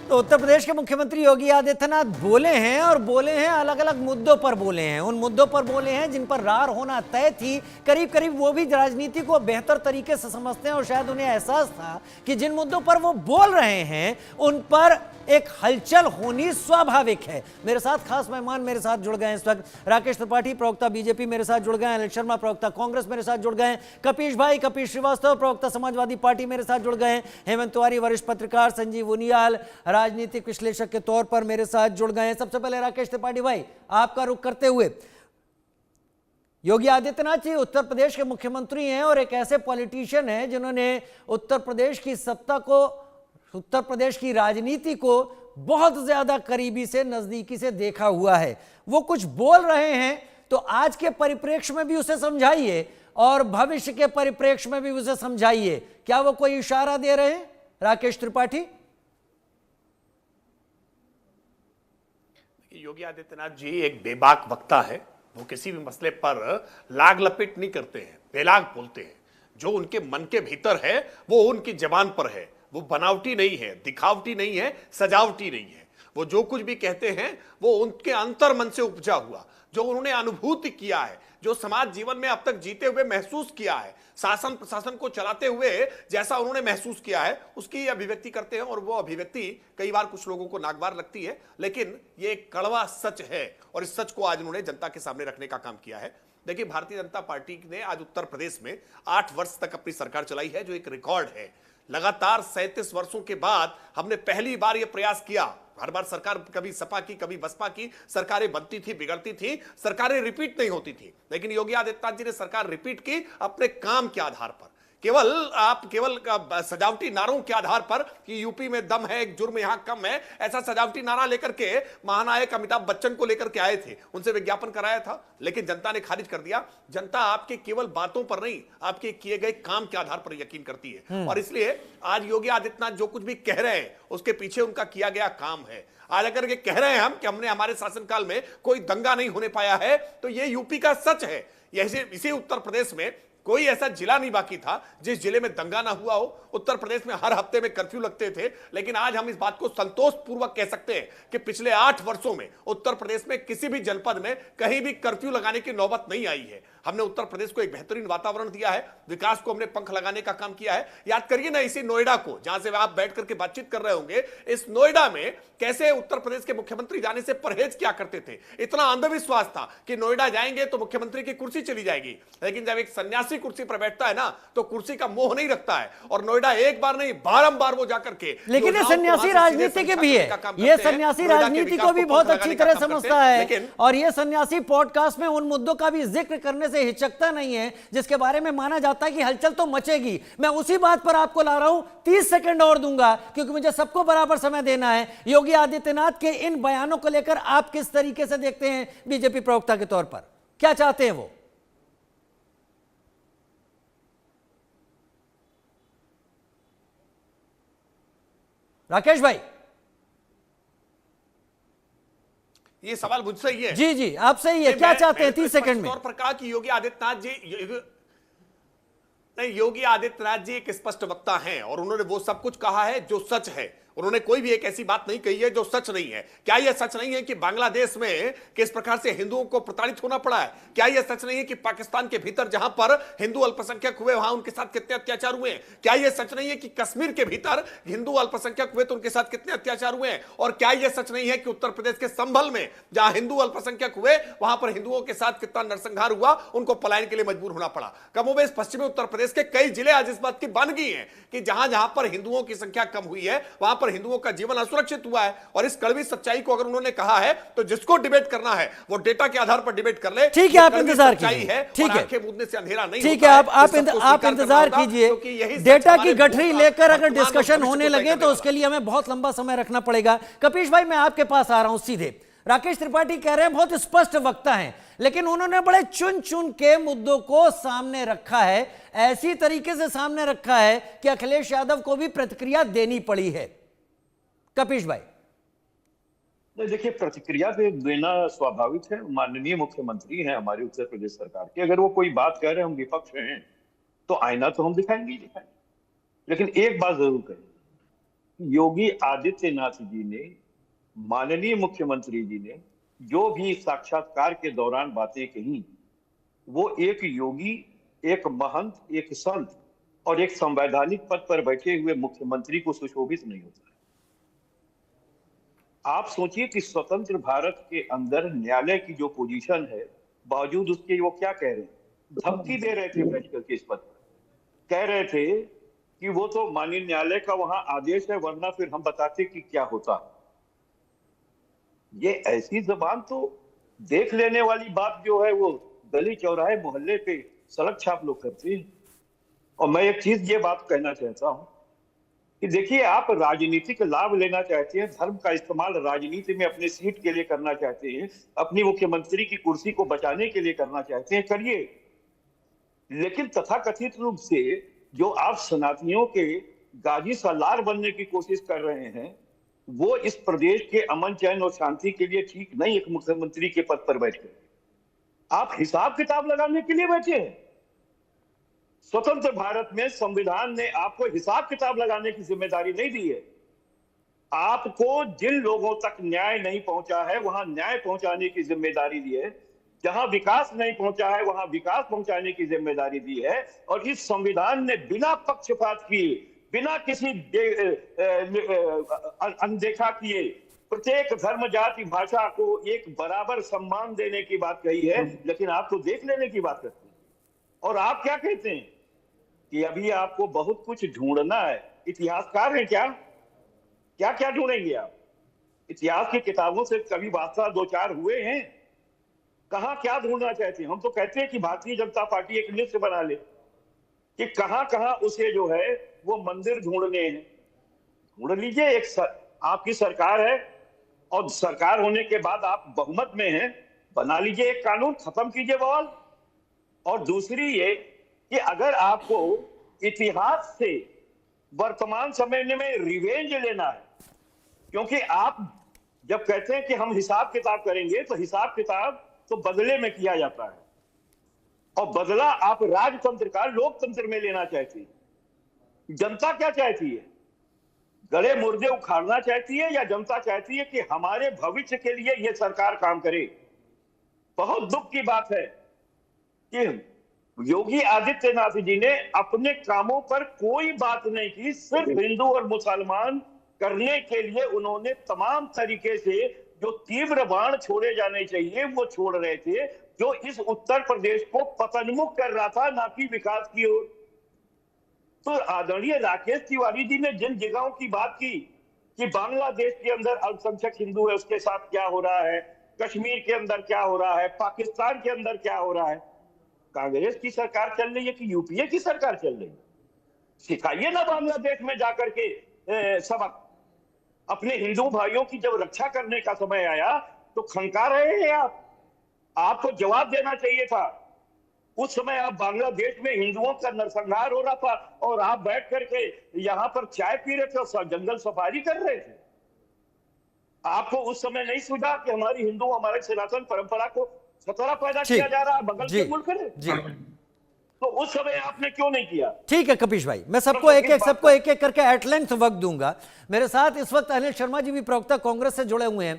तो उत्तर प्रदेश के मुख्यमंत्री योगी आदित्यनाथ बोले हैं और बोले हैं, अलग अलग मुद्दों पर बोले हैं। उन मुद्दों पर बोले हैं जिन पर रार होना तय थी। करीब करीब वो भी राजनीति को बेहतर तरीके से समझते हैं और शायद उन्हें एहसास था कि जिन मुद्दों पर वो बोल रहे हैं उन पर एक हलचल होनी स्वाभाविक है। मेरे साथ खास मेहमान मेरे साथ जुड़ गए हैं इस वक्त। राकेश त्रिपाठी, प्रवक्ता बीजेपी, मेरे साथ जुड़ गए हैं। अनिल शर्मा, प्रवक्ता कांग्रेस, मेरे साथ जुड़ गए हैं। कपीश श्रीवास्तव, प्रवक्ता समाजवादी पार्टी, मेरे साथ जुड़ गए हैं। हेमंत तिवारी, वरिष्ठ पत्रकार, संजीव उनियाल, राजनीतिक विश्लेषक के तौर पर मेरे साथ जुड़ गए हैं। सबसे पहले राकेश त्रिपाठी भाई, आपका रुख करते हुए, योगी आदित्यनाथ जी उत्तर प्रदेश के मुख्यमंत्री हैं और एक ऐसे पॉलिटिशियन हैं जिन्होंने उत्तर प्रदेश की सत्ता को, उत्तर प्रदेश की राजनीति को बहुत ज्यादा करीबी से, नजदीकी से देखा हुआ है। वो कुछ बोल रहे हैं तो आज के परिप्रेक्ष्य में भी उसे समझाइए और भविष्य के परिप्रेक्ष्य में भी उसे समझाइए। क्या वो कोई इशारा दे रहे हैं राकेश त्रिपाठी? योगी आदित्यनाथ जी एक बेबाक वक्ता है। वो किसी भी मसले पर लाग लपेट नहीं करते हैं, बेलाग बोलते हैं। जो उनके मन के भीतर है वो उनकी जबान पर है। वो बनावटी नहीं है, दिखावटी नहीं है, सजावटी नहीं है। वो जो कुछ भी कहते हैं वो उनके अंतर मन से उपजा हुआ, जो उन्होंने अनुभूति किया है, जो समाज जीवन में अब तक जीते हुए महसूस किया है, शासन प्रशासन को चलाते हुए जैसा उन्होंने महसूस किया है, उसकी अभिव्यक्ति करते हैं। और वो अभिव्यक्ति कई बार कुछ लोगों को नागवार लगती है, लेकिन ये एक कड़वा सच है और इस सच को आज उन्होंने जनता के सामने रखने का काम किया है। देखिए, भारतीय जनता पार्टी ने आज उत्तर प्रदेश में 8 वर्ष तक अपनी सरकार चलाई है, जो एक रिकॉर्ड है। लगातार 37 वर्षों के बाद हमने पहली बार यह प्रयास किया। हर बार सरकार कभी सपा की, कभी बसपा की सरकारें बनती थी, बिगड़ती थी, सरकारें रिपीट नहीं होती थी। लेकिन योगी आदित्यनाथ जी ने सरकार रिपीट की अपने काम के आधार पर। केवल सजावटी नारों के आधार पर कि यूपी में दम है, एक जुर्म यहां कम है, ऐसा सजावटी नारा लेकर के महानायक अमिताभ बच्चन को लेकर के आए थे, उनसे विज्ञापन कराया था, लेकिन जनता ने खारिज कर दिया। जनता आपके केवल बातों पर नहीं, आपके किए गए काम के आधार पर यकीन करती है। और इसलिए आज योगी आदित्यनाथ जो कुछ भी कह रहे हैं उसके पीछे उनका किया गया काम है। आज अगर ये कह रहे हैं हम कि हमने हमारे शासनकाल में कोई दंगा नहीं होने पाया है, तो ये यूपी का सच है। इसी उत्तर प्रदेश में कोई ऐसा जिला नहीं बाकी था जिस जिले में दंगा ना हुआ हो। उत्तर प्रदेश में हर हफ्ते में कर्फ्यू लगते थे, लेकिन आज हम इस बात को संतोषपूर्वक कह सकते हैं कि पिछले 8 वर्षों में उत्तर प्रदेश में किसी भी जनपद में कहीं भी कर्फ्यू लगाने की नौबत नहीं आई है। हमने उत्तर प्रदेश को एक बेहतरीन वातावरण दिया है, विकास को हमने पंख लगाने का काम किया है। याद करिए ना, इसी नोएडा को, जहां से आप बैठ करके बातचीत कर रहे होंगे, इस नोएडा में कैसे उत्तर प्रदेश के मुख्यमंत्री जाने से परहेज क्या करते थे। इतना अंधविश्वास था कि नोएडा जाएंगे तो मुख्यमंत्री की कुर्सी चली जाएगी। लेकिन जब एक सन्यासी कुर्सी पर बैठता है ना, तो कुर्सी का मोह नहीं रखता है। और नोएडा एक बार नहीं, बारंबार वो जाकर के, लेकिन ये सन्यासी राजनीति के भी है, ये सन्यासी राजनीति को भी बहुत अच्छी तरह समझता है। और ये सन्यासी पॉडकास्ट में उन मुद्दों का भी जिक्र करने से हिचकता नहीं है जिसके बारे में माना जाता है कि हलचल तो मचेगी। मैं उसी बात पर आपको ला रहा हूं, 30 सेकंड और दूंगा क्योंकि मुझे सबको बराबर समय देना है। योगी आदित्यनाथ के इन बयानों को लेकर आप किस तरीके से देखते हैं बीजेपी प्रवक्ता के तौर पर? क्या चाहते हैं वो? राकेश भाई, ये सवाल मुझसे ही है। जी जी, आपसे ही है। क्या चाहते हैं 30 सेकंड में? तौर पर कहा कि योगी आदित्यनाथ जी एक स्पष्ट वक्ता हैं और उन्होंने वो सब कुछ कहा है जो सच है। उन्होंने कोई भी एक ऐसी बात नहीं कही है जो सच नहीं है। क्या यह सच नहीं है कि बांग्लादेश में किस प्रकार से हिंदुओं को प्रताड़ित होना पड़ा है? क्या यह सच नहीं है कि पाकिस्तान के भीतर जहां पर हिंदू अल्पसंख्यक हुए वहां उनके साथ कितने अत्याचार हुए हैं? क्या यह सच नहीं है कि कश्मीर के भीतर हिंदू अल्पसंख्यक हुए तो उनके साथ कितने अत्याचार हुए हैं? और क्या यह सच नहीं है कि उत्तर प्रदेश के संभल में जहां हिंदू अल्पसंख्यक हुए वहां पर हिंदुओं के साथ कितना नरसंहार हुआ, उनको पलायन के लिए मजबूर होना पड़ा? कमोबेश पश्चिमी उत्तर प्रदेश के कई जिले आज इस बात की बन गई हैं कि जहां जहां पर हिंदुओं की संख्या कम हुई है वहां पर हिंदुओं का जीवन सुरक्षित हुआ है। और इस कड़वी सच्चाई को अगर उन्होंने कहा है तो जिसको डिबेट करना है वो डेटा के आधार पर डिबेट कर ले। ठीक है, आप इंतजार कीजिए। ठीक है, आंखें मूंदने से अंधेरा नहीं ठीक है, आप इंतजार कीजिए। डेटा की गठरी लेकर अगर डिस्कशन होने लगे तो उसके लिए हमें बहुत लंबा समय रखना पड़ेगा। कपीश भाई, मैं आपके पास आ रहा हूं सीधे। राकेश त्रिपाठी कह रहे हैं बहुत स्पष्ट वक्ता हैं, लेकिन उन्होंने बड़े चुन चुन के मुद्दों को सामने रखा है, ऐसी तरीके से सामने रखा है कि अखिलेश यादव को भी प्रतिक्रिया देनी पड़ी है। कपीश भाई, देखिए, प्रतिक्रिया देना स्वाभाविक है। माननीय मुख्यमंत्री हैं हमारी उत्तर प्रदेश सरकार के, अगर वो कोई बात कह रहे हैं, हम विपक्ष हैं, तो आईना तो हम दिखाएंगे ही दिखाएंगे। लेकिन एक बात जरूर कहें योगी आदित्यनाथ जी ने, माननीय मुख्यमंत्री जी ने जो भी साक्षात्कार के दौरान बातें कही, वो एक योगी, एक महंत, एक संत और एक संवैधानिक पद पर बैठे हुए मुख्यमंत्री को सुशोभित नहीं होता है। आप सोचिए कि स्वतंत्र भारत के अंदर न्यायालय की जो पोजीशन है, बावजूद उसके वो क्या कह रहे हैं, धमकी दे रहे थे बैठ करके इस पद पर, कह रहे थे कि वो तो माननीय न्यायालय का वहां आदेश है, वरना फिर हम बताते कि क्या होता। ये ऐसी जबान तो देख लेने वाली बात जो है वो गली चौराहे मोहल्ले पे सड़क छाप लोग करते हैं। और मैं एक चीज ये बात कहना चाहता हूं कि देखिए, आप राजनीतिक लाभ लेना चाहते हैं, धर्म का इस्तेमाल राजनीति में अपने सीट के लिए करना चाहते हैं, अपनी मुख्यमंत्री की कुर्सी को बचाने के लिए करना चाहते हैं, करिए। लेकिन तथाकथित रूप से जो आप सनातनियों के गाजी सालार बनने की कोशिश कर रहे हैं, वो इस प्रदेश के अमन चैन और शांति के लिए ठीक नहीं। एक मुख्यमंत्री के पद पर बैठकर आप हिसाब किताब लगाने के लिए बैठे हैं। स्वतंत्र भारत में संविधान ने आपको हिसाब किताब लगाने की जिम्मेदारी नहीं दी है। आपको जिन लोगों तक न्याय नहीं पहुंचा है, वहां न्याय पहुंचाने की जिम्मेदारी दी है। जहां विकास नहीं पहुंचा है, वहां विकास पहुंचाने की जिम्मेदारी दी है। और इस संविधान ने बिना पक्षपात किए, बिना किसी अनदेखा किए, प्रत्येक धर्म, जाति, भाषा को एक बराबर सम्मान देने की बात कही है। लेकिन आप तो देख लेने की बात करते हैं। और आप क्या कहते हैं कि अभी आपको बहुत कुछ ढूंढना है। इतिहासकार हैं क्या? क्या क्या ढूंढेंगे आप? इतिहास की किताबों से कभी वास्ता दो चार हुए हैं? कहां क्या ढूंढना चाहते हैं? हम तो कहते हैं कि भारतीय जनता पार्टी एक लिस्ट बना ले कि कहां कहां उसे जो है वो मंदिर ढूंढने हैं। ढूंढ लीजिए। आपकी सरकार है और सरकार होने के बाद आप बहुमत में हैं, बना लीजिए एक कानून, खत्म कीजिए बवाल। और दूसरी ये कि अगर आपको इतिहास से वर्तमान समय में रिवेंज लेना है, क्योंकि आप जब कहते हैं कि हम हिसाब किताब करेंगे, तो हिसाब किताब तो बदले में किया जाता है। और बदला आप राजतंत्र का लोकतंत्र में लेना चाहती है। जनता क्या चाहती है? गले मुर्दे उखाड़ना चाहती है, या जनता चाहती है कि हमारे भविष्य के लिए यह सरकार काम करे? बहुत दुख की बात है कि योगी आदित्यनाथ जी ने अपने कामों पर कोई बात नहीं की। सिर्फ हिंदू और मुसलमान करने के लिए उन्होंने तमाम तरीके से जो तीव्र बाण छोड़े जाने चाहिए वो छोड़ रहे थे, जो इस उत्तर प्रदेश को पतनमुख कर रहा था, ना कि विकास की ओर। तो आदरणीय राकेश तिवारी जी ने जिन जगहों की बात की कि बांग्लादेश के अंदर अल्पसंख्यक हिंदू है, उसके साथ क्या हो रहा है, कश्मीर के अंदर क्या हो रहा है, पाकिस्तान के अंदर क्या हो रहा है, कांग्रेस की सरकार चल रही है कि यूपीए की सरकार चल रही है? सिखाइए ना बांग्लादेश में जाकर के सबक। अपने हिंदू भाइयों की जब रक्षा करने का समय आया तो खंका रहे हैं आप। आपको जवाब देना चाहिए था। उस समय आप बांग्लादेश में हिंदुओं का नरसंहार हो रहा था और आप बैठ करके यहां पर चाय पी रहे थे और जंगल सफारी कर रहे थे। आपको उस समय नहीं सूझा कि हमारी हिंदू, हमारे सनातन परंपरा को खतरा पैदा किया जा रहा है बगल के मुल्क में? तो उस समय आपने क्यों नहीं किया? ठीक है कपिश भाई, मैं सबको एक एक करके एट लेंथ वक्त दूंगा। मेरे साथ इस वक्त अनिल शर्मा जी भी प्रवक्ता कांग्रेस से जुड़े हुए हैं।